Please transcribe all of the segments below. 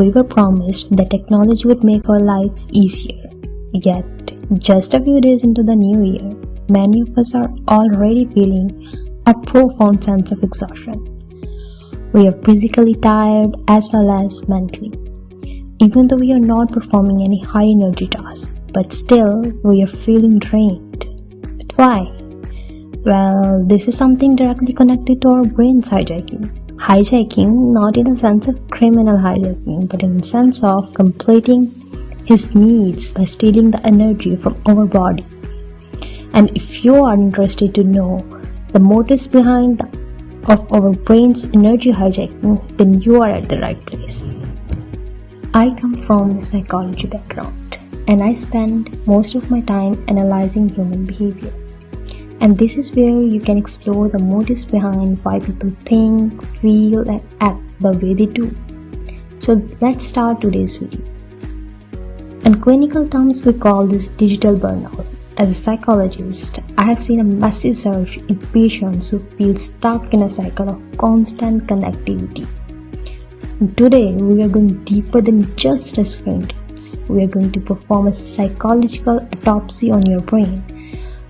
We were promised that technology would make our lives easier. Yet, just a few days into the new year, many of us are already feeling a profound sense of exhaustion. We are physically tired as well as mentally. Even though we are not performing any high energy tasks, but still we are feeling drained. But why? Well, this is something directly connected to our brain's hijacking. Hijacking not in a sense of criminal hijacking, but in the sense of completing his needs by stealing the energy from our body. And if you are interested to know the motives behind of our brain's energy hijacking, then you are at the right place. I come from the psychology background, and I spend most of my time analyzing human behavior. And this is where you can explore the motives behind why people think, feel, and act the way they do. So let's start today's video. In clinical terms, we call this digital burnout. As a psychologist, I have seen a massive surge in patients who feel stuck in a cycle of constant connectivity. And today, we are going deeper than just a screen times. We are going to perform a psychological autopsy on your brain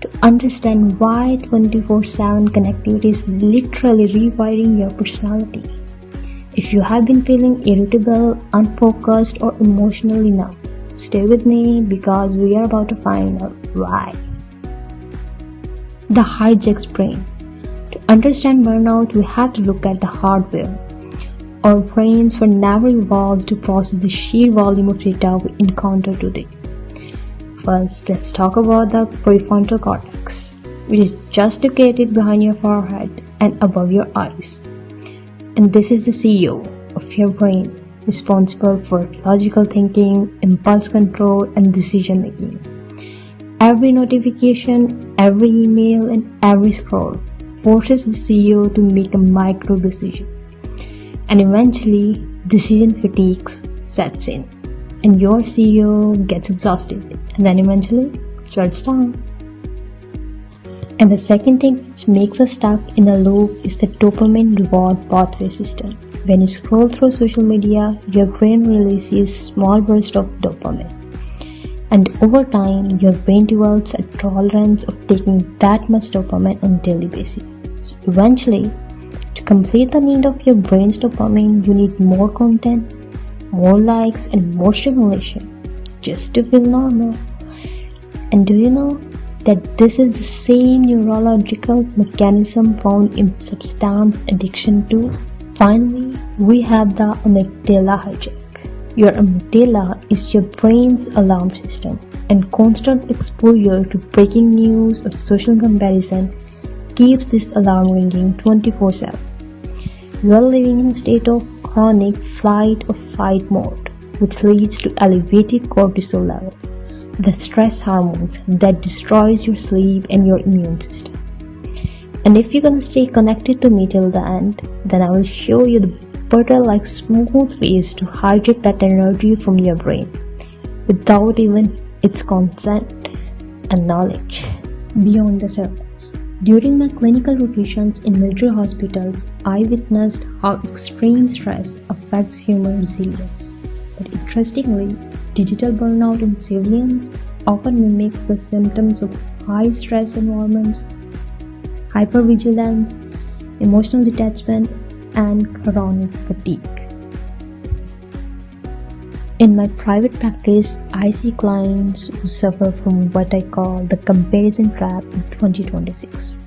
to understand why 24/7 connectivity is literally rewiring your personality. If you have been feeling irritable, unfocused, or emotionally numb, stay with me because we are about to find out why. The hijacked brain. To understand burnout, we have to look at the hardware. Our brains were never evolved to process the sheer volume of data we encounter today. First, let's talk about the prefrontal cortex, which is just located behind your forehead and above your eyes. And this is the CEO of your brain, responsible for logical thinking, impulse control, and decision making. Every notification, every email, and every scroll forces the CEO to make a micro decision. And eventually, decision fatigue sets in, and your CEO gets exhausted, and then eventually shuts down. And the second thing which makes us stuck in a loop is the dopamine reward pathway system. When you scroll through social media, your brain releases small bursts of dopamine. And over time, your brain develops a tolerance of taking that much dopamine on a daily basis. So eventually, to complete the need of your brain's dopamine, you need more content, more likes, and more stimulation just to feel normal. And do you know that this is the same neurological mechanism found in substance addiction too? Finally, we have the amygdala hijack. Your amygdala is your brain's alarm system, and constant exposure to breaking news or social comparison keeps this alarm ringing 24/7. You are living in a state of chronic flight or fight mode, which leads to elevated cortisol levels, the stress hormones that destroys your sleep and your immune system. And if you're gonna stay connected to me till the end, then I will show you the butter-like smooth ways to hijack that energy from your brain without even its consent and knowledge. Beyond the surface. During my clinical rotations in military hospitals, I witnessed how extreme stress affects human resilience. But interestingly, digital burnout in civilians often mimics the symptoms of high stress environments, hypervigilance, emotional detachment, and chronic fatigue. In my private practice, I see clients who suffer from what I call the comparison trap in 2026.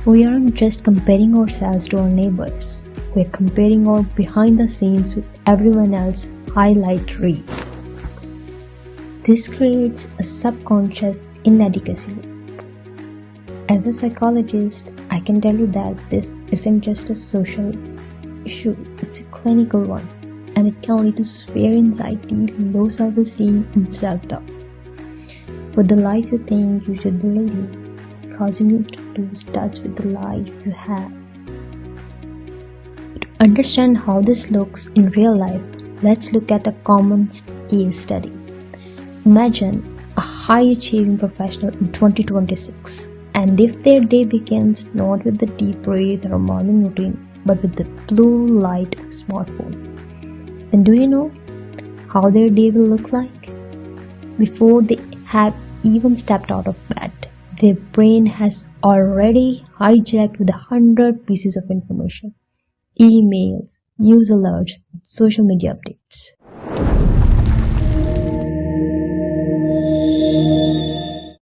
We aren't just comparing ourselves to our neighbors, we're comparing our behind the scenes with everyone else's highlight reel. This creates a subconscious inadequacy loop. As a psychologist, I can tell you that this isn't just a social issue, it's a clinical one, and it can lead to severe anxiety, low self-esteem, and self-doubt. For the life you think you should be living, causing you to lose touch with the life you have. To understand how this looks in real life, let's look at a common case study. Imagine a high-achieving professional in 2026, and if their day begins not with the deep breath or morning routine, but with the blue light of a smartphone, then do you know how their day will look like? Before they have even stepped out of bed, their brain has already hijacked with 100 pieces of information, emails, news alerts, social media updates.